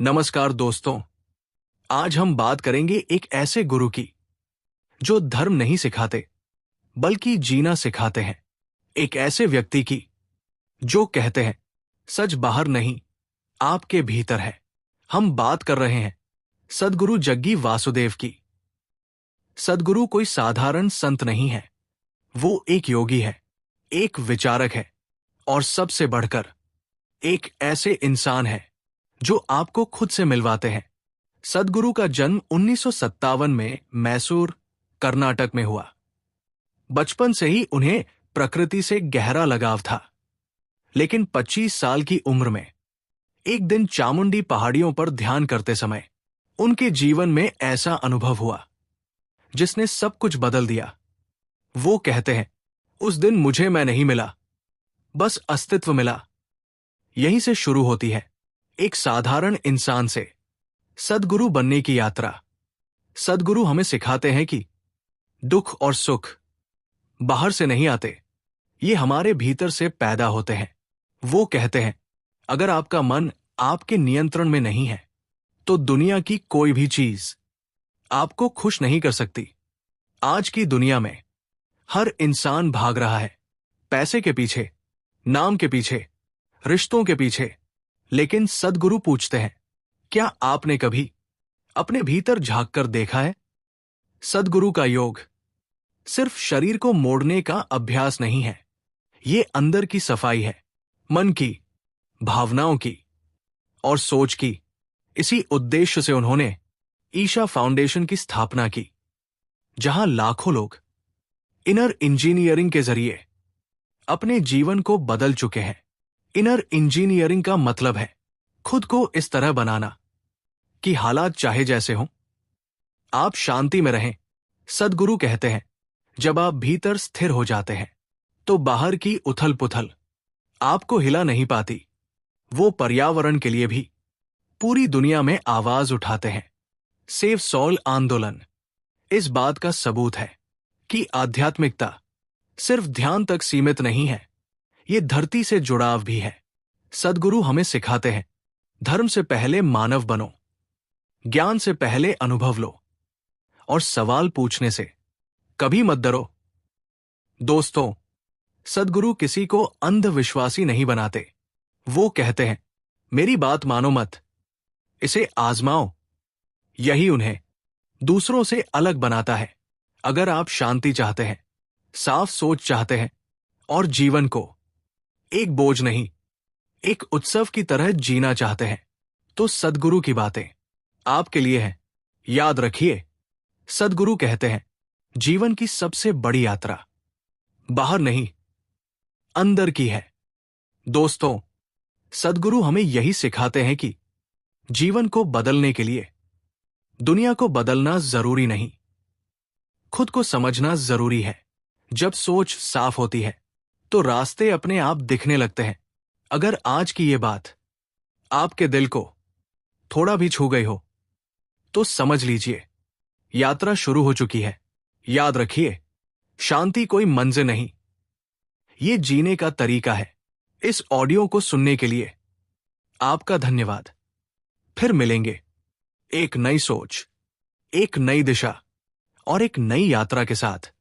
नमस्कार दोस्तों। आज हम बात करेंगे एक ऐसे गुरु की जो धर्म नहीं सिखाते बल्कि जीना सिखाते हैं। एक ऐसे व्यक्ति की जो कहते हैं सच बाहर नहीं, आपके भीतर है। हम बात कर रहे हैं सद्गुरु जग्गी वासुदेव की। सद्गुरु कोई साधारण संत नहीं है, वो एक योगी है, एक विचारक है और सबसे बढ़कर एक ऐसे इंसान है जो आपको खुद से मिलवाते हैं। सद्गुरु का जन्म 1957 में मैसूर, कर्नाटक में हुआ। बचपन से ही उन्हें प्रकृति से गहरा लगाव था, लेकिन 25 साल की उम्र में एक दिन चामुंडी पहाड़ियों पर ध्यान करते समय उनके जीवन में ऐसा अनुभव हुआ जिसने सब कुछ बदल दिया। वो कहते हैं, उस दिन मुझे मैं नहीं मिला, बस अस्तित्व मिला। यहीं से शुरू होती है एक साधारण इंसान से सद्गुरु बनने की यात्रा। सद्गुरु हमें सिखाते हैं कि दुख और सुख बाहर से नहीं आते, ये हमारे भीतर से पैदा होते हैं। वो कहते हैं, अगर आपका मन आपके नियंत्रण में नहीं है तो दुनिया की कोई भी चीज आपको खुश नहीं कर सकती। आज की दुनिया में हर इंसान भाग रहा है पैसे के पीछे, नाम के पीछे, रिश्तों के पीछे, लेकिन सद्गुरु पूछते हैं, क्या आपने कभी अपने भीतर झांक कर देखा है? सद्गुरु का योग सिर्फ शरीर को मोड़ने का अभ्यास नहीं है, ये अंदर की सफाई है, मन की, भावनाओं की और सोच की। इसी उद्देश्य से उन्होंने ईशा फाउंडेशन की स्थापना की, जहां लाखों लोग इनर इंजीनियरिंग के जरिए अपने जीवन को बदल चुके हैं। इनर इंजीनियरिंग का मतलब है खुद को इस तरह बनाना कि हालात चाहे जैसे हों, आप शांति में रहें। सद्गुरु कहते हैं, जब आप भीतर स्थिर हो जाते हैं तो बाहर की उथल पुथल आपको हिला नहीं पाती। वो पर्यावरण के लिए भी पूरी दुनिया में आवाज उठाते हैं। सेव सॉल आंदोलन इस बात का सबूत है कि आध्यात्मिकता सिर्फ ध्यान तक सीमित नहीं है, ये धरती से जुड़ाव भी है। सद्गुरु हमें सिखाते हैं, धर्म से पहले मानव बनो, ज्ञान से पहले अनुभव लो और सवाल पूछने से कभी मत डरो। दोस्तों, सद्गुरु किसी को अंधविश्वासी नहीं बनाते। वो कहते हैं, मेरी बात मानो मत, इसे आजमाओ। यही उन्हें दूसरों से अलग बनाता है। अगर आप शांति चाहते हैं, साफ सोच चाहते हैं और जीवन को एक बोझ नहीं, एक उत्सव की तरह जीना चाहते हैं, तो सद्गुरु की बातें आपके लिए हैं। याद रखिए, सद्गुरु कहते हैं, जीवन की सबसे बड़ी यात्रा बाहर नहीं, अंदर की है। दोस्तों, सद्गुरु हमें यही सिखाते हैं कि जीवन को बदलने के लिए दुनिया को बदलना जरूरी नहीं, खुद को समझना जरूरी है। जब सोच साफ होती है तो रास्ते अपने आप दिखने लगते हैं। अगर आज की ये बात आपके दिल को थोड़ा भी छू गई हो तो समझ लीजिए, यात्रा शुरू हो चुकी है। याद रखिए, शांति कोई मंजिल नहीं, ये जीने का तरीका है। इस ऑडियो को सुनने के लिए आपका धन्यवाद। फिर मिलेंगे एक नई सोच, एक नई दिशा और एक नई यात्रा के साथ।